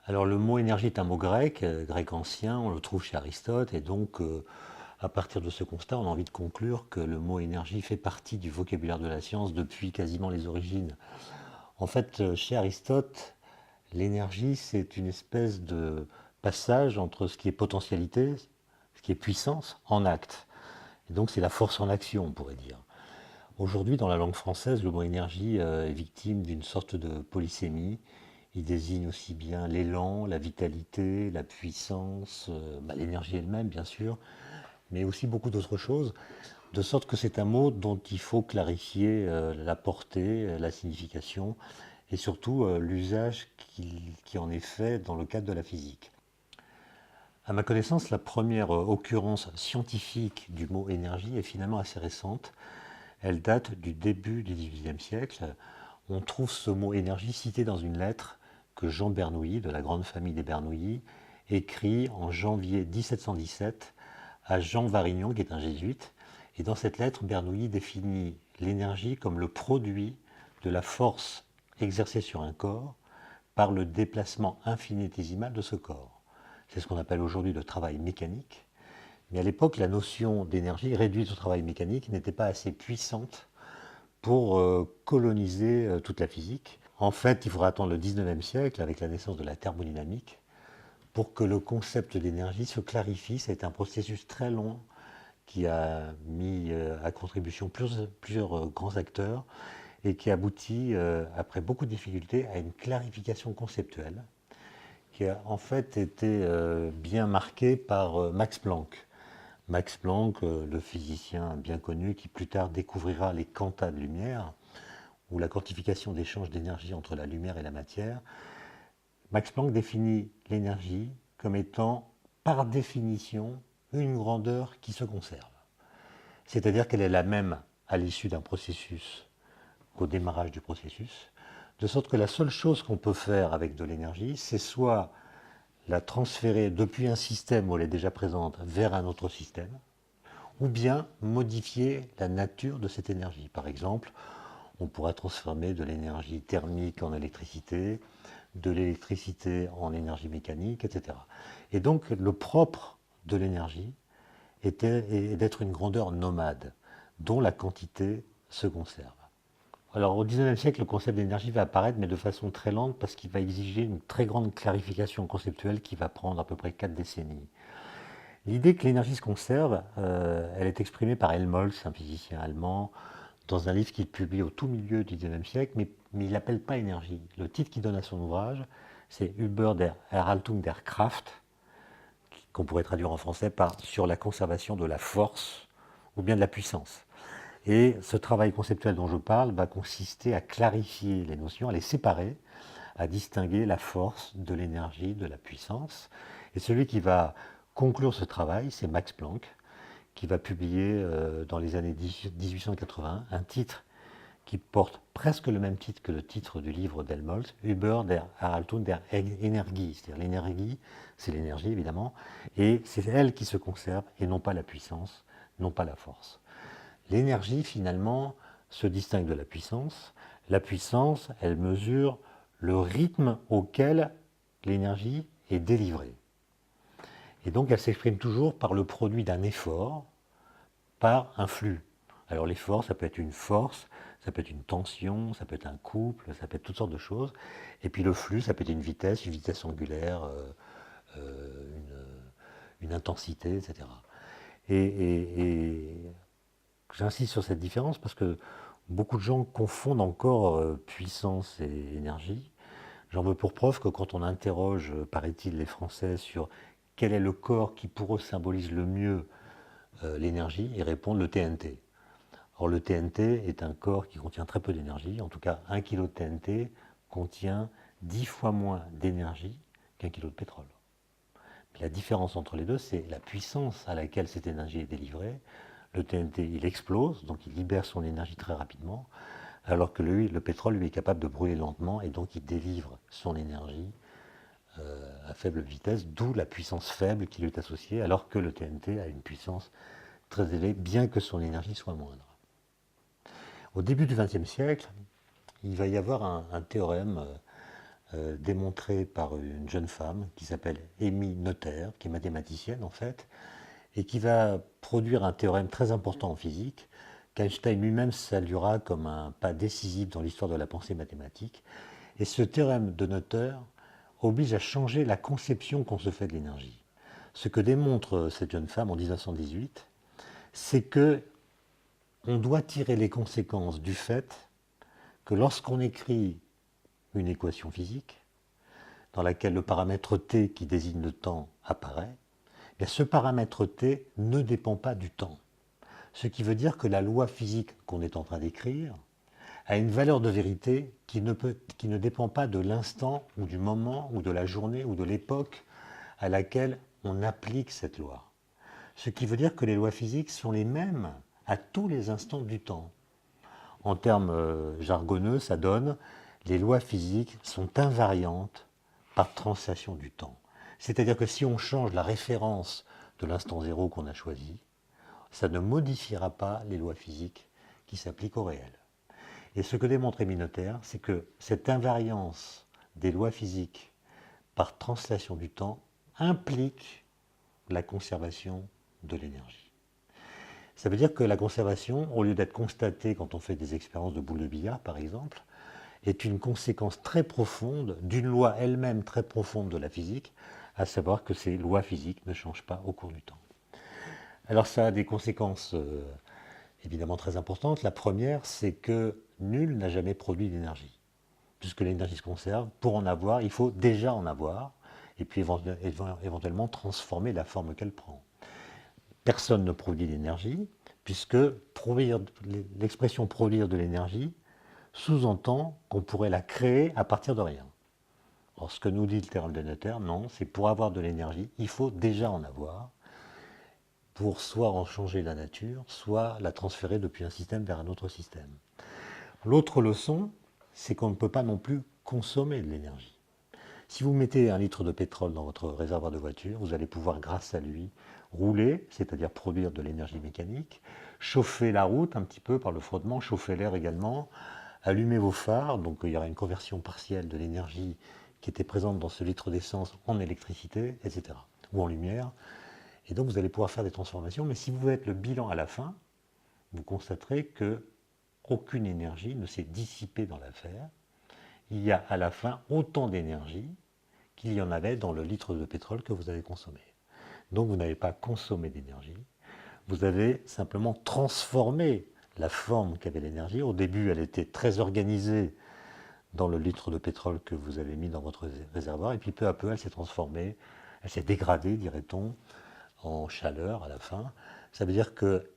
Alors le mot énergie est un mot grec, grec ancien, on le trouve chez Aristote, et donc à partir de ce constat, on a envie de conclure que le mot énergie fait partie du vocabulaire de la science depuis quasiment les origines. En fait, chez Aristote, l'énergie, c'est une espèce de passage entre ce qui est potentialité, ce qui est puissance, en acte. Et donc c'est la force en action, on pourrait dire. Aujourd'hui, dans la langue française, le mot énergie est victime d'une sorte de polysémie. Il désigne aussi bien l'élan, la vitalité, la puissance, l'énergie elle-même, bien sûr, mais aussi beaucoup d'autres choses, de sorte que c'est un mot dont il faut clarifier la portée, la signification, et surtout l'usage qui en est fait dans le cadre de la physique. À ma connaissance, la première occurrence scientifique du mot énergie est finalement assez récente. Elle date du début du XVIIIe siècle. On trouve ce mot énergie cité dans une lettre que Jean Bernoulli, de la grande famille des Bernoulli, écrit en janvier 1717 à Jean Varignon, qui est un jésuite. Et dans cette lettre, Bernoulli définit l'énergie comme le produit de la force exercée sur un corps par le déplacement infinitésimal de ce corps. C'est ce qu'on appelle aujourd'hui le travail mécanique. Mais à l'époque, la notion d'énergie réduite au travail mécanique n'était pas assez puissante pour coloniser toute la physique. En fait, il faudra attendre le 19e siècle, avec la naissance de la thermodynamique, pour que le concept d'énergie se clarifie. C'est un processus très long qui a mis à contribution plusieurs grands acteurs et qui aboutit, après beaucoup de difficultés, à une clarification conceptuelle qui a en fait été bien marquée par Max Planck. Max Planck, le physicien bien connu qui plus tard découvrira les quantas de lumière, ou la quantification d'échange d'énergie entre la lumière et la matière. Max Planck définit l'énergie comme étant, par définition, une grandeur qui se conserve. C'est-à-dire qu'elle est la même à l'issue d'un processus qu'au démarrage du processus, de sorte que la seule chose qu'on peut faire avec de l'énergie, c'est soit la transférer depuis un système où elle est déjà présente vers un autre système, ou bien modifier la nature de cette énergie. Par exemple, on pourra transformer de l'énergie thermique en électricité, de l'électricité en énergie mécanique, etc. Et donc le propre de l'énergie est d'être une grandeur nomade, dont la quantité se conserve. Alors au XIXe siècle, le concept d'énergie va apparaître, mais de façon très lente, parce qu'il va exiger une très grande clarification conceptuelle qui va prendre à peu près 4 décennies. L'idée que l'énergie se conserve, elle est exprimée par Helmholtz, un physicien allemand, dans un livre qu'il publie au tout milieu du XIXe siècle, mais il l'appelle pas énergie. Le titre qu'il donne à son ouvrage, c'est Über der Erhaltung der Kraft, qu'on pourrait traduire en français par Sur la conservation de la force ou bien de la puissance. Et ce travail conceptuel dont je parle va consister à clarifier les notions, à les séparer, à distinguer la force de l'énergie, de la puissance. Et celui qui va conclure ce travail, c'est Max Planck, qui va publier dans les années 1880 un titre qui porte presque le même titre que le titre du livre d'Helmholtz, Über der Erhaltung der Energie. C'est-à-dire l'énergie, c'est l'énergie évidemment, et c'est elle qui se conserve et non pas la puissance, non pas la force. L'énergie finalement se distingue de la puissance. La puissance, elle mesure le rythme auquel l'énergie est délivrée. Et donc elle s'exprime toujours par le produit d'un effort, par un flux. Alors l'effort, ça peut être une force, ça peut être une tension, ça peut être un couple, ça peut être toutes sortes de choses. Et puis le flux, ça peut être une vitesse angulaire, une intensité, etc. Et j'insiste sur cette différence parce que beaucoup de gens confondent encore puissance et énergie. J'en veux pour preuve que quand on interroge, paraît-il, les Français sur quel est le corps qui pour eux symbolise le mieux l'énergie, ils répondent le TNT. Or le TNT est un corps qui contient très peu d'énergie, en tout cas 1 kg de TNT contient 10 fois moins d'énergie qu'un kilo de pétrole. Mais la différence entre les deux, c'est la puissance à laquelle cette énergie est délivrée. Le TNT, il explose, donc il libère son énergie très rapidement, alors que le pétrole, lui, est capable de brûler lentement, et donc il délivre son énergie à faible vitesse, d'où la puissance faible qui lui est associée, alors que le TNT a une puissance très élevée, bien que son énergie soit moindre. Au début du XXe siècle, il va y avoir un théorème démontré par une jeune femme qui s'appelle Amy Noether, qui est mathématicienne en fait, et qui va produire un théorème très important en physique, qu'Einstein lui-même saluera comme un pas décisif dans l'histoire de la pensée mathématique. Et ce théorème de Noether oblige à changer la conception qu'on se fait de l'énergie. Ce que démontre cette jeune femme en 1918, c'est que on doit tirer les conséquences du fait que lorsqu'on écrit une équation physique, dans laquelle le paramètre t qui désigne le temps apparaît, bien ce paramètre t ne dépend pas du temps. Ce qui veut dire que la loi physique qu'on est en train d'écrire a une valeur de vérité qui ne dépend pas de l'instant ou du moment ou de la journée ou de l'époque à laquelle on applique cette loi. Ce qui veut dire que les lois physiques sont les mêmes à tous les instants du temps. En termes jargonneux, ça donne les lois physiques sont invariantes par translation du temps. C'est-à-dire que si on change la référence de l'instant zéro qu'on a choisi, ça ne modifiera pas les lois physiques qui s'appliquent au réel. Et ce que démontre Amy Noether, c'est que cette invariance des lois physiques par translation du temps implique la conservation de l'énergie. Ça veut dire que la conservation, au lieu d'être constatée quand on fait des expériences de boules de billard par exemple, est une conséquence très profonde d'une loi elle-même très profonde de la physique, à savoir que ces lois physiques ne changent pas au cours du temps. Alors ça a des conséquences évidemment très importantes. La première, c'est que nul n'a jamais produit d'énergie. Puisque l'énergie se conserve, pour en avoir, il faut déjà en avoir, et puis éventuellement transformer la forme qu'elle prend. Personne ne produit d'énergie, puisque l'expression produire de l'énergie sous-entend qu'on pourrait la créer à partir de rien. Alors ce que nous dit le théorème de Noether, non, c'est pour avoir de l'énergie, il faut déjà en avoir, pour soit en changer la nature, soit la transférer depuis un système vers un autre système. L'autre leçon, c'est qu'on ne peut pas non plus consommer de l'énergie. Si vous mettez un litre de pétrole dans votre réservoir de voiture, vous allez pouvoir, grâce à lui, rouler, c'est-à-dire produire de l'énergie mécanique, chauffer la route un petit peu par le frottement, chauffer l'air également, allumer vos phares, donc il y aura une conversion partielle de l'énergie qui était présente dans ce litre d'essence en électricité, etc., ou en lumière. Et donc vous allez pouvoir faire des transformations, mais si vous faites le bilan à la fin, vous constaterez que aucune énergie ne s'est dissipée dans l'affaire. Il y a à la fin autant d'énergie qu'il y en avait dans le litre de pétrole que vous avez consommé. Donc vous n'avez pas consommé d'énergie, vous avez simplement transformé la forme qu'avait l'énergie. Au début, elle était très organisée dans le litre de pétrole que vous avez mis dans votre réservoir, et puis peu à peu, elle s'est transformée, elle s'est dégradée, dirait-on, en chaleur à la fin. Ça veut dire que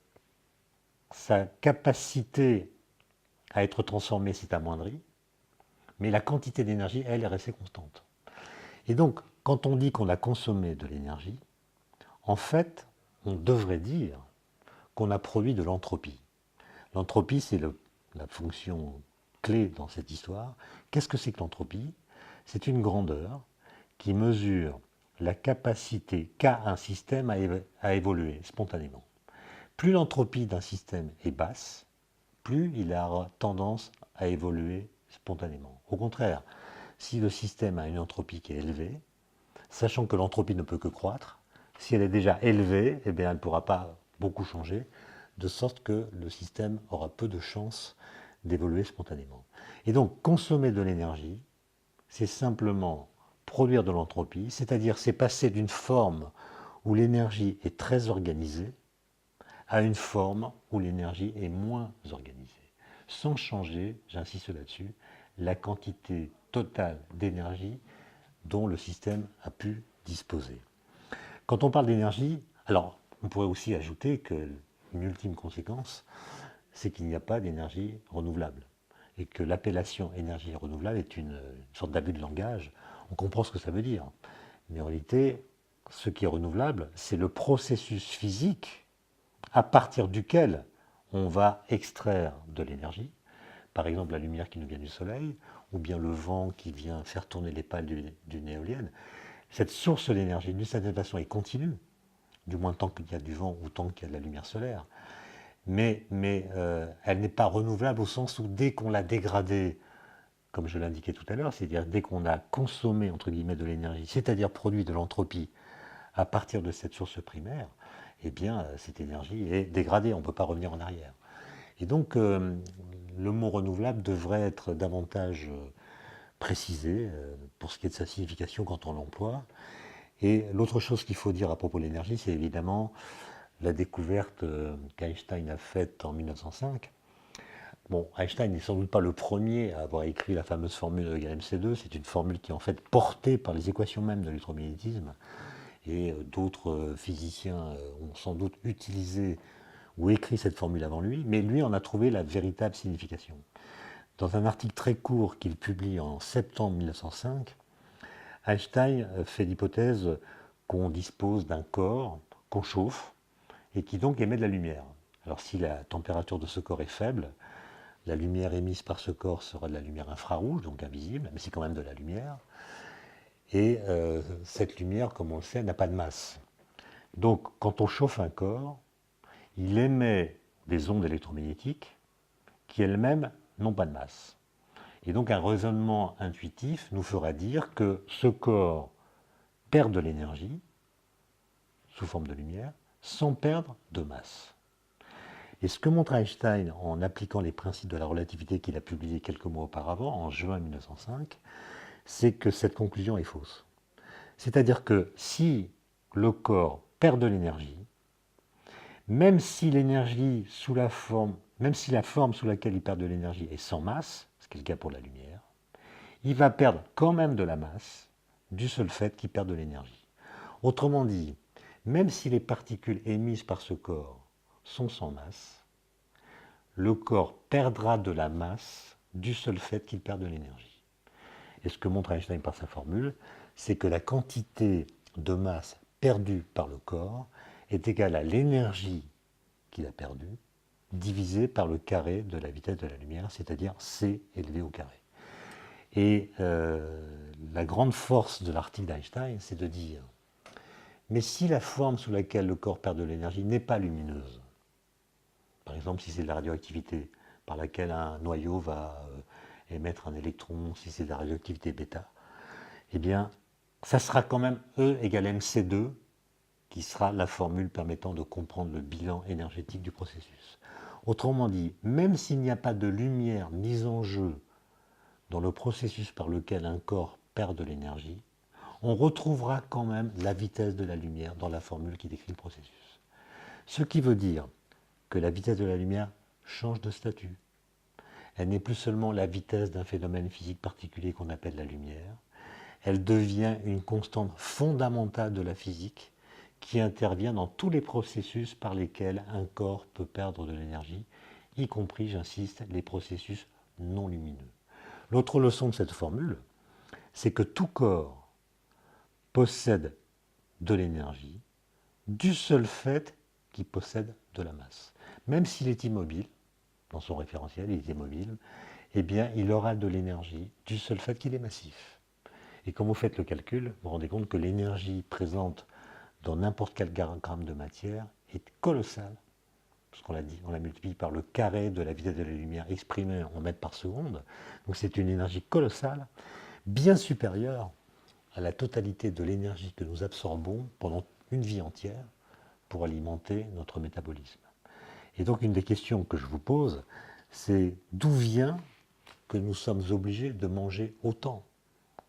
sa capacité à être transformée s'est amoindrie, mais la quantité d'énergie, elle, est restée constante. Et donc, quand on dit qu'on a consommé de l'énergie, en fait, on devrait dire qu'on a produit de l'entropie. L'entropie, c'est la fonction clé dans cette histoire. Qu'est-ce que c'est que l'entropie? C'est une grandeur qui mesure la capacité qu'a un système à évoluer spontanément. Plus l'entropie d'un système est basse, plus il a tendance à évoluer spontanément. Au contraire, si le système a une entropie qui est élevée, sachant que l'entropie ne peut que croître, si elle est déjà élevée, eh bien, elle ne pourra pas beaucoup changer, de sorte que le système aura peu de chances d'évoluer spontanément. Et donc, consommer de l'énergie, c'est simplement produire de l'entropie, c'est-à-dire c'est passer d'une forme où l'énergie est très organisée à une forme où l'énergie est moins organisée, sans changer, j'insiste là-dessus, la quantité totale d'énergie dont le système a pu disposer. Quand on parle d'énergie, alors on pourrait aussi ajouter qu'une ultime conséquence, c'est qu'il n'y a pas d'énergie renouvelable et que l'appellation énergie renouvelable est une sorte d'abus de langage. On comprend ce que ça veut dire, mais en réalité, ce qui est renouvelable, c'est le processus physique à partir duquel on va extraire de l'énergie, par exemple la lumière qui nous vient du soleil, ou bien le vent qui vient faire tourner les pales d'une éolienne. Cette source d'énergie, d'une certaine façon, est continue, du moins tant qu'il y a du vent ou tant qu'il y a de la lumière solaire, mais elle n'est pas renouvelable au sens où dès qu'on l'a dégradée comme je l'indiquais tout à l'heure, c'est-à-dire dès qu'on a consommé, entre guillemets, de l'énergie, c'est-à-dire produit de l'entropie à partir de cette source primaire, eh bien, cette énergie est dégradée, on ne peut pas revenir en arrière. Et donc, le mot renouvelable devrait être davantage précisé pour ce qui est de sa signification quand on l'emploie. Et l'autre chose qu'il faut dire à propos de l'énergie, c'est évidemment la découverte qu'Einstein a faite en 1905. Bon, Einstein n'est sans doute pas le premier à avoir écrit la fameuse formule E = mc2. C'est une formule qui est en fait portée par les équations mêmes de l'électromagnétisme. Et d'autres physiciens ont sans doute utilisé ou écrit cette formule avant lui, mais lui en a trouvé la véritable signification. Dans un article très court qu'il publie en septembre 1905, Einstein fait l'hypothèse qu'on dispose d'un corps qu'on chauffe et qui donc émet de la lumière. Alors si la température de ce corps est faible, la lumière émise par ce corps sera de la lumière infrarouge, donc invisible, mais c'est quand même de la lumière. Et cette lumière, comme on le sait, n'a pas de masse. Donc quand on chauffe un corps, il émet des ondes électromagnétiques qui elles-mêmes n'ont pas de masse. Et donc un raisonnement intuitif nous fera dire que ce corps perd de l'énergie sous forme de lumière sans perdre de masse. Et ce que montre Einstein en appliquant les principes de la relativité qu'il a publiés quelques mois auparavant, en juin 1905, c'est que cette conclusion est fausse. C'est-à-dire que si le corps perd de l'énergie, même si l'énergie sous la forme, même si la forme sous laquelle il perd de l'énergie est sans masse, ce qui est le cas pour la lumière, il va perdre quand même de la masse du seul fait qu'il perd de l'énergie. Autrement dit, même si les particules émises par ce corps sont sans masse, le corps perdra de la masse du seul fait qu'il perd de l'énergie. Et ce que montre Einstein par sa formule, c'est que la quantité de masse perdue par le corps est égale à l'énergie qu'il a perdue, divisée par le carré de la vitesse de la lumière, c'est-à-dire c élevé au carré. Et la grande force de l'article d'Einstein, c'est de dire, mais si la forme sous laquelle le corps perd de l'énergie n'est pas lumineuse, par exemple si c'est de la radioactivité par laquelle un noyau va émettre un électron, si c'est de la radioactivité bêta, eh bien, ça sera quand même E = mc2, qui sera la formule permettant de comprendre le bilan énergétique du processus. Autrement dit, même s'il n'y a pas de lumière mise en jeu dans le processus par lequel un corps perd de l'énergie, on retrouvera quand même la vitesse de la lumière dans la formule qui décrit le processus. Ce qui veut dire que la vitesse de la lumière change de statut. Elle n'est plus seulement la vitesse d'un phénomène physique particulier qu'on appelle la lumière, elle devient une constante fondamentale de la physique qui intervient dans tous les processus par lesquels un corps peut perdre de l'énergie, y compris, j'insiste, les processus non lumineux. L'autre leçon de cette formule, c'est que tout corps possède de l'énergie du seul fait qu'il possède de la masse. Même s'il est immobile, dans son référentiel, il est immobile, eh bien, il aura de l'énergie du seul fait qu'il est massif. Et quand vous faites le calcul, vous vous rendez compte que l'énergie présente dans n'importe quel gramme de matière est colossale, parce qu'on l'a dit, on la multiplie par le carré de la vitesse de la lumière exprimée en mètres par seconde. Donc c'est une énergie colossale, bien supérieure à la totalité de l'énergie que nous absorbons pendant une vie entière pour alimenter notre métabolisme. Et donc une des questions que je vous pose, c'est d'où vient que nous sommes obligés de manger autant?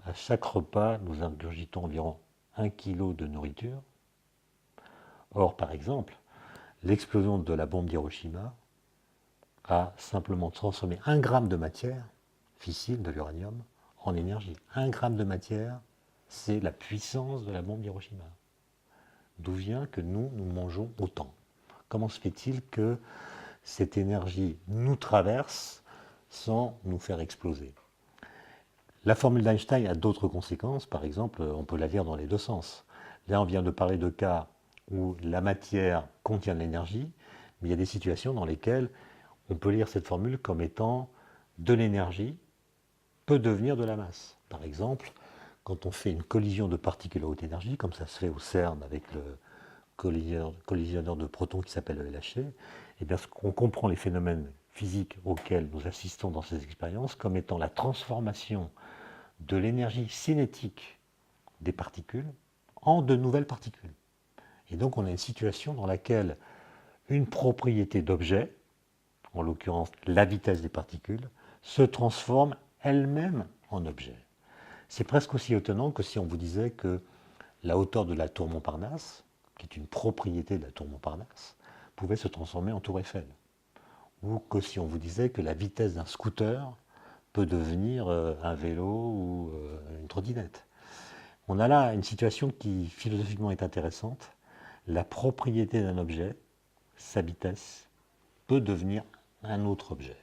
À chaque repas, nous ingurgitons environ 1 kg de nourriture. Or, par exemple, l'explosion de la bombe d'Hiroshima a simplement transformé 1 gramme de matière, fissile de l'uranium, en énergie. 1 gramme de matière, c'est la puissance de la bombe d'Hiroshima. D'où vient que nous mangeons autant? Comment se fait-il que cette énergie nous traverse sans nous faire exploser? La formule d'Einstein a d'autres conséquences. Par exemple, on peut la lire dans les deux sens. Là, on vient de parler de cas où la matière contient de l'énergie, mais il y a des situations dans lesquelles on peut lire cette formule comme étant de l'énergie peut devenir de la masse. Par exemple, quand on fait une collision de particules à haute énergie, comme ça se fait au CERN avec le collisionneur de protons qui s'appelle le LHC, et bien, on comprend les phénomènes physiques auxquelles nous assistons dans ces expériences comme étant la transformation de l'énergie cinétique des particules en de nouvelles particules. Et donc on a une situation dans laquelle une propriété d'objet, en l'occurrence la vitesse des particules, se transforme elle-même en objet. C'est presque aussi étonnant que si on vous disait que la hauteur de la tour Montparnasse, qui est une propriété de la tour Montparnasse, pouvait se transformer en tour Eiffel. Ou que si on vous disait que la vitesse d'un scooter peut devenir un vélo ou une trottinette. On a là une situation qui philosophiquement est intéressante. La propriété d'un objet, sa vitesse, peut devenir un autre objet.